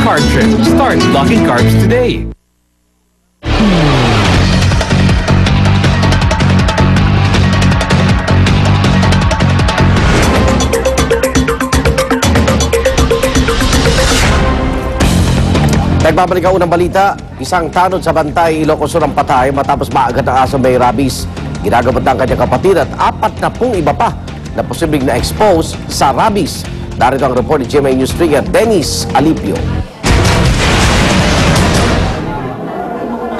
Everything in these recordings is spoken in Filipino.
Carb Trip. Start blocking carbs today. Nagbabalik ang unang balita, isang tanod sa Bantay, Ilocos Sur ang patay matapos maagat ng aso may rabies. Ginagabat ang kanyang kapatid at 40 iba pa na posibleng na-expose sa rabies. Narito ang report ni GMA News Trigger, Dennis Alipio.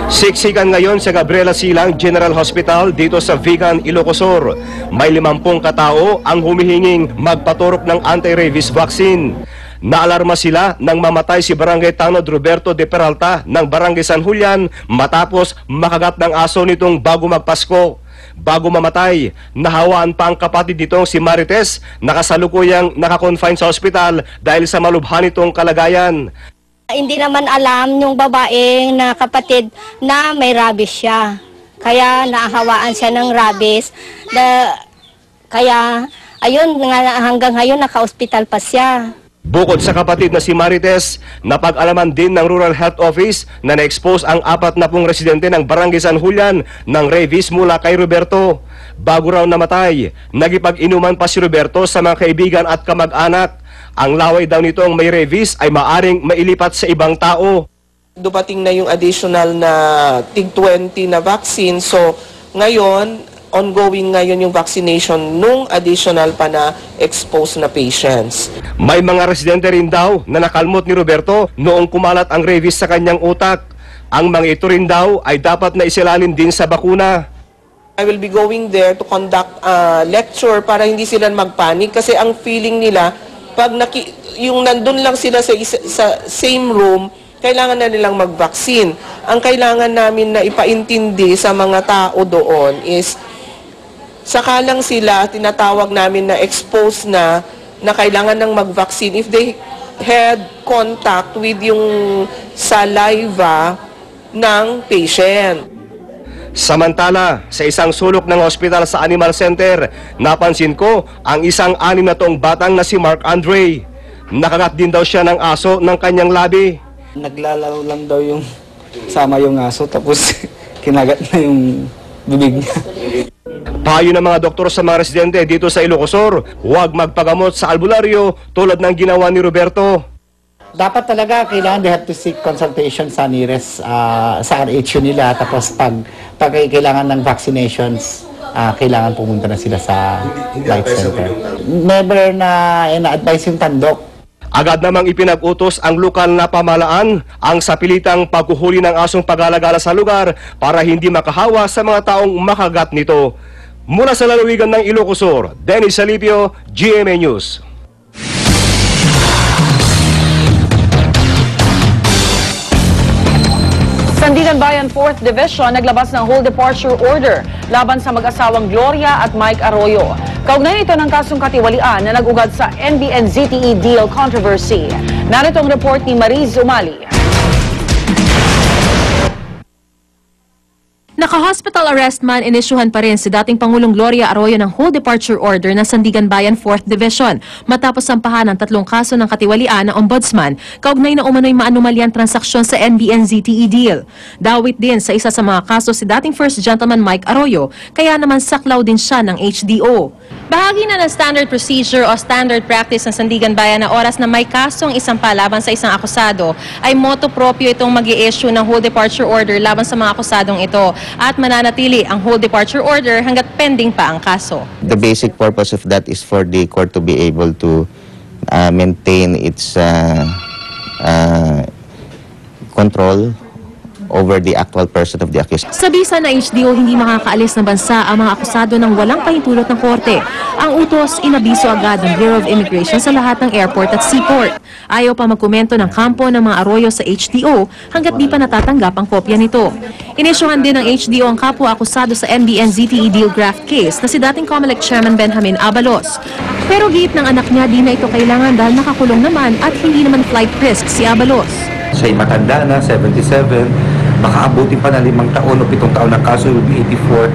Siksikan ngayon sa Gabriela Silang General Hospital dito sa Vigan, Ilocos Sur. May 50 katao ang humihinging magpaturok ng anti-rabies vaccine. Naalarma sila nang mamatay si Barangay Tanod Roberto de Peralta ng Barangay San Julian matapos makagat ng aso nitong bago magpasko. Bago mamatay, nahawaan pa ang kapatid nitong si Marites na kasalukuyang nakakonfine sa ospital dahil sa malubhan nitong kalagayan. Hindi naman alam yung babaeng na kapatid na may rabies siya. Kaya naahawaan siya ng rabies. Kaya ayun, hanggang ngayon naka-ospital pa siya. Bukod sa kapatid na si Marites, napag-alaman din ng Rural Health Office na na-expose ang 40 residente ng Barangay San Julian ng rabies mula kay Roberto. Bago raw namatay, nagipag-inuman pa si Roberto sa mga kaibigan at kamag-anak. Ang laway daw nitong may rabies ay maaring mailipat sa ibang tao. Dumating na yung additional na tig-20 na vaccine. So ngayon, ongoing ngayon yung vaccination nung additional pa na exposed na patients. May mga residente rin daw na nakalmot ni Roberto noong kumalat ang rabies sa kanyang utak. Ang mga ito rin daw ay dapat na isilalim din sa bakuna. I will be going there to conduct a lecture para hindi sila magpanik kasi ang feeling nila pag yung nandun lang sila sa same room, kailangan na nilang mag-vaccine. Ang kailangan namin na ipaintindi sa mga tao doon is sakalang sila, tinatawag namin na expose na kailangan ng mag-vaccine if they had contact with yung saliva ng patient. Samantala, sa isang sulok ng ospital sa Animal Center, napansin ko ang isang 6 na taong batang na si Mark Andre. Nakagat din daw siya ng aso ng kanyang labi. Naglalaro lang daw yung sama yung aso tapos kinagat na yung bibig niya. Payo ng mga doktor sa mga residente dito sa Ilocos Sur, huwag magpagamot sa albularyo tulad ng ginawa ni Roberto. Dapat talaga kailangan they have to seek consultation sa nearest sa RHU nila. Tapos pag kailangan ng vaccinations, kailangan pumunta na sila sa light center. Never na ina-advise yung tandok. Agad namang ipinag-utos ang lokal na pamahalaan ang sapilitang paghuhuli ng asong pag-alagala sa lugar para hindi makahawa sa mga taong makagat nito. Mula sa lalawigan ng Ilocos Sur, Dennis Alipio, GMA News. Sandigan Bayan 4th Division naglabas ng whole departure order laban sa mag-asawang Gloria at Mike Arroyo. Kaugnay nito ng kasong katiwalian na nag-ugat sa NBN-ZTE deal controversy. Narito ang report ni Mariz Umali. Naka-hospital arrest man, inisyuhan pa rin si dating Pangulong Gloria Arroyo ng whole departure order ng Sandigan Bayan 4th Division matapos sampahan ng 3 kaso ng katiwalian ng ombudsman kaugnay na umano'y maanumalyang transaksyon sa NBN-ZTE deal. Dawit din sa isa sa mga kaso si dating First Gentleman Mike Arroyo, kaya naman saklaw din siya ng HDO. Bahagi na ng standard procedure o standard practice ng Sandigan Bayan na oras na may kasong isang laban sa isang akusado ay motu proprio itong mag-i-issue ng whole departure order laban sa mga akusadong ito at mananatili ang whole departure order hanggat pending pa ang kaso. The basic purpose of that is for the court to be able to maintain its control over the actual person of the accused. Sa bisa na HDO, hindi makakaalis ng bansa ang mga akusado ng walang pahintulot ng korte. Ang utos, inabiso agad ng Bureau of Immigration sa lahat ng airport at seaport. Ayaw pa magkomento ng kampo ng mga Arroyo sa HDO hanggat di pa natatanggap ang kopya nito. Inisyuhan din ng HDO ang kapwa akusado sa NBN-ZTE deal graft case na si dating COMELEC Chairman Benjamin Abalos. Pero giit ng anak niya, di na ito kailangan dahil nakakulong naman at hindi naman flight risk si Abalos. Siya'y matanda na, 77, makaabutin pa na 5 taon o 7 taon ng kaso, will be 84.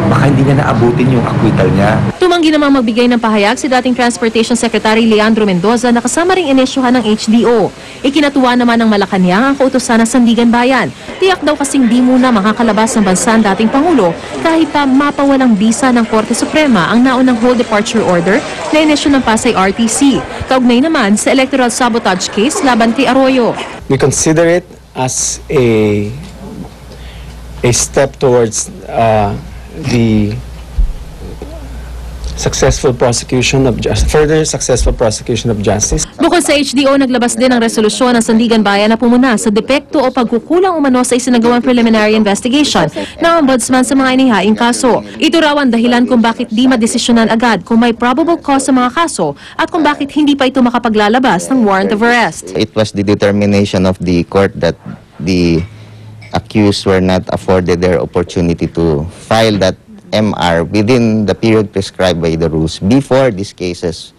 baka hindi niya naabutin yung acquittal niya. Tumanggi namang magbigay ng pahayag si dating Transportation Secretary Leandro Mendoza na kasama ring inisyuhan ng HDO. Ikinatuwa naman ng Malacanang ang kautusan ng Sandigan Bayan. Tiyak daw kasing di muna makakalabas ng bansa ang dating Pangulo kahit pa mapawalang bisa ng Korte Suprema ang naunang whole departure order na inisyu ng Pasay RTC. Kaugnay naman sa electoral sabotage case laban kay Arroyo. We consider it as a step towards the successful prosecution of further successful prosecution of justice. Bukod sa HDO, naglabas din ang resolusyon ng Sandigan Bayan na pumuna sa depekto o pagkukulang umano sa isinagawang preliminary investigation ng ombudsman sa mga inihaing kaso. Ito raw ang dahilan kung bakit di madesisyonan agad kung may probable cause sa mga kaso at kung bakit hindi pa ito makapaglalabas ng warrant of arrest. It was the determination of the court that the accused were not afforded their opportunity to file that MR within the period prescribed by the rules before these cases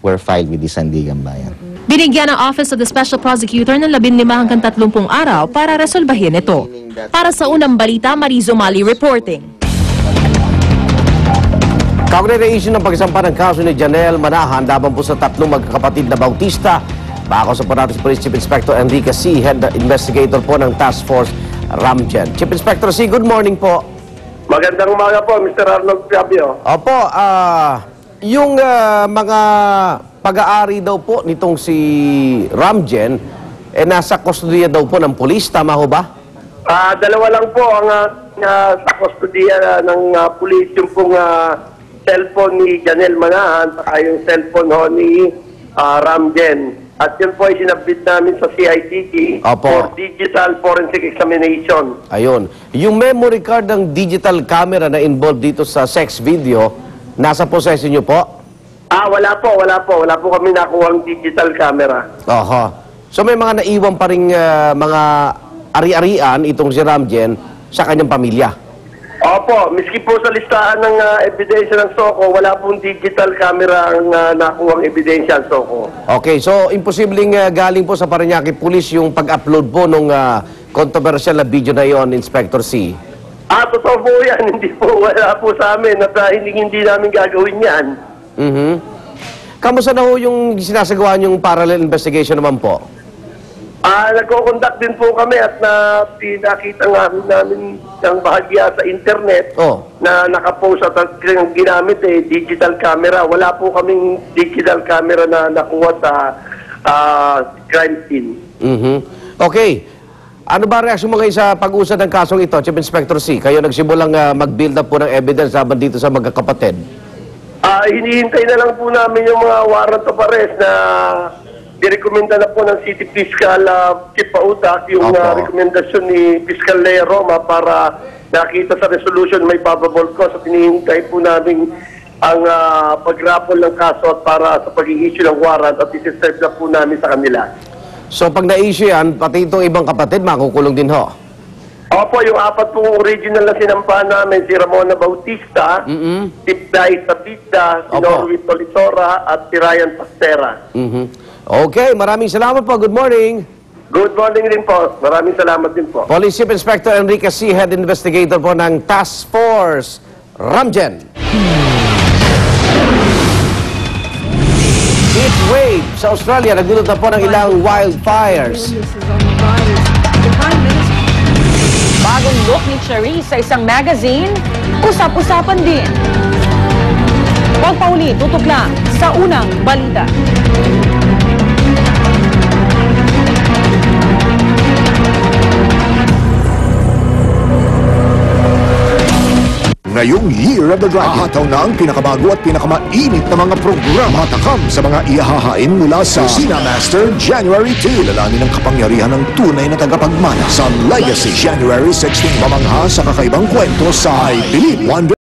were filed with the Sandigan Bayan. Binigyan ng Office of the Special Prosecutor ng 15 hanggang 30 araw para resolbahin ito. Para sa unang balita, Marizo Mali reporting. Kaugnay na issue ng pagsampa ng kaso ni Janelle Manahan laban po sa 3 magkakapatid na Bautista. Bako sa Paratos Police Chief Inspector Enrique C., Head Investigator po ng Task Force Ramjen. Chief Inspector C., good morning po. Magandang umaga po, Mr. Arnold Fabio. Opo, yung mga pag-aari daw po nitong si Ramjen, nasa kustodiya daw po ng pulis, tama ho ba? Dalawa lang po ang sa kustodiya ng pulis, yung pong cellphone ni Janelle Manahan, saka yung cellphone ho ni Ramjen. At yun po ay sinabit namin sa CIDG for digital forensic examination. Ayun. Yung memory card ng digital camera na involved dito sa sex video, nasa possession nyo po? Wala po. Wala po kami nakuha ang digital camera. Oho. So may mga naiwan pa rin mga ari-arian itong si Ramjen sa kanyang pamilya? Opo, miski po sa listahan ng ebidensya ng SOCO, wala pong digital camera ang nakuha ang ebidensya ng SOCO. Okay, so imposibleng galing po sa Parañaque Police yung pag-upload po nung controversial na video na yon, Inspector C. Totoo po yan. Hindi po, wala po sa amin at hindi namin gagawin yan. Kamusta na ho yung sinasagawa yung parallel investigation naman po? Nagko-conduct din po kami at pinakita namin ng bahagya sa internet na nakapost at ginamit digital camera. Wala po kaming digital camera na nakuha sa crime scene. Okay. Ano ba reaksyon mo ngayon sa pag-usad ng kasong ito, Chief Inspector C? Kayo nagsimulang mag-build up po ng evidence laban dito sa magkakapatid. Hinihintay na lang po namin yung mga warrant of arrest na direkomenda na po ng City Fiscal Chief Pautak yung rekomendasyon ni Fiscal Lea Roma para nakita sa resolution may probable cause at hinihintay po namin ang pag-rapol ng kaso at para sa pag-i-issue ng warrant at isi-serve na po namin sa kanila. So pag na-issue yan, pati itong ibang kapatid makukulong din ho? Opo, yung 4 pong original na sinampahan namin, si Ramona Bautista, si Dai Sabida, si Norwin Tolisora at si Ryan Pastera. Okay, maraming salamat po. Good morning. Good morning din po. Maraming salamat din po. Police Chief Inspector Enrique C., Head Investigator po ng Task Force Ramjen. Heat wave sa Australia. Nagdulot na po ng ilang wildfires. Bagong look ni Cherise sa isang magazine, usap-usapan din. Huwag pa uli, tutok lang sa unang balita. Ngayong Year of the Dragon, hahataw na ang pinakabago at pinakamainit na mga programa. Takam sa mga ihahain mula sa Sina Master January 2. Lalanin ang kapangyarihan ng tunay na tagapagmana sa Legacy January 16. Mamangha sa kakaibang kwento sa I Believe Wonder.